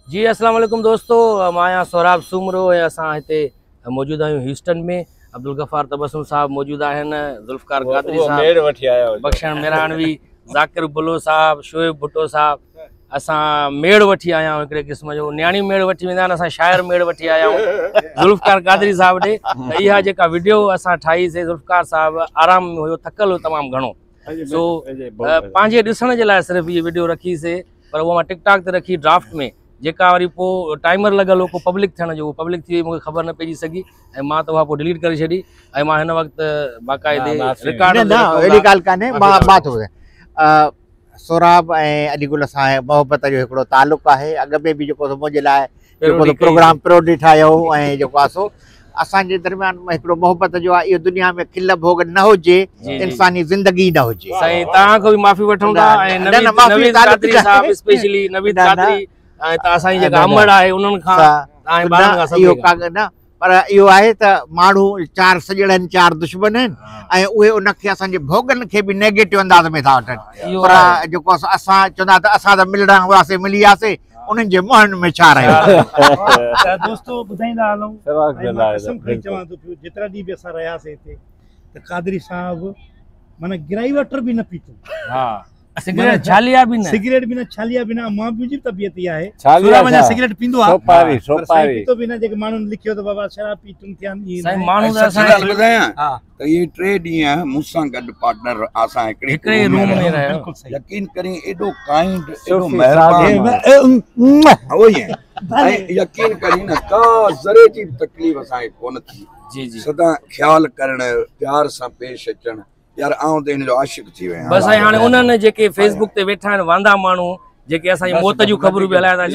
जी अस्सलाम वालेकुम दोस्तों, मां आहियां सोहराब सूमरो ऐं असां हिते मौजूद आहियूं ह्यूस्टन में। अब्दुल गफ़ार तबस्सुम साहब मौजूद आहिनि, ज़ुल्फ़कार क़ादरी साहब, बख्शण मिरानवी, ज़ाकिर बुलो साहब, शोएब भुट्टो साहब। असां मेड़ वठी आया आहियूं हिकिड़े क़िस्म जो, न्याणी मेड़ वठी वेंदा आहिनि, असां शाइर मेड़ वठी आया आहियूं ज़ुल्फ़कार क़ादरी साहब ॾे। त इहा जेका वीडियो असां ठाहीसीं, ज़ुल्फ़कार साहब आराम में हुयो, थकल हो तमामु घणो, सो पंहिंजे ॾिसण जे लाइ सिर्फ़ु इहा वीडियो रखीसीं, पर उहा मां टिकटॉक ते रखी ड्राफ्ट में, जेका वरी पोइ टाइमर लॻल हो को पब्लिक थियण जो, पब्लिक थी वई, मूंखे ख़बर न पइजी सघी ऐं मां त उहा पोइ डिलीट करे छॾी। ऐं मां हिन वक़्तु बाक़ाइदे रिकॉर्ड अहिड़ी ॻाल्हि कान्हे, मां थो सोहराब ऐं अलीगुल सां मोहबत जो हिकिड़ो तालुक़ु आहे। अॻ में बि जेको मुंहिंजे लाइ जेको प्रोग्राम प्रोडी ठाहियो ऐं जेको आहे सो असांजे दरमियान में हिकिड़ो मोहबत जो आहे। इहो दुनिया में खिल भोग न हुजे, इंसानी ज़िंदगी न हुजे। साईं तव्हां खां बि माफ़ी वठूं था ऐं नवीद क़ादरी साहब स्पेशली नवीद क़ादरी ऐं त असांजी जेका अमड़ आहे उन्हनि खां इहो न, पर इहो आहे त माण्हू चार सॼण आहिनि, चार दुश्मन आहिनि ऐं उहे उनखे असांजे भोगनि खे बि नेगेटिव अंदाज़ में था वठनि। पर जेको असां चवंदा त असां त मिलण हुआसीं, मिली वियासीं, उन्हनि जे मुंहनि में छा रहियो। दोस्तो ॿुधाईंदा हलूं, कसम खणी चवां थो पियो, जेतिरा ॾींहं बि असां रहियासीं हिते त क़ादरी साहब माना गिराई वाटर बि न पीतो, सिगरेट छालिया बि न, सिगरेट बि न, छालिया बि न। मां मुंहिंजी तबियत इहा आहे, छालिया वञा सिगरेट पींदो आहे, सोपारी पीतो बि न। जेके माण्हुनि लिखियो त बाबा शराब पी तुम थियनि, साईं माण्हू त असां ॿुधायां त इहे 3 ॾींहं मूंसां गॾु पार्टनर असां हिकिड़े रूम में रहियो। यकीन करी एॾो काइंड, एॾो महिरबान, उहो ई ऐं यकीन करी न का ज़रे जी तकलीफ़ असांखे कोन थी। जी जी, सदा ख्याल करण, प्यार सां पेश अचण, यार आऊं त इन जो आशिक थी वियो बस। ऐं हाणे उन्हनि जेके फेसबुक ते वेठा आहिनि वांदा माण्हू, जेके असांजी मौत जूं ख़बरूं बि हलाए था,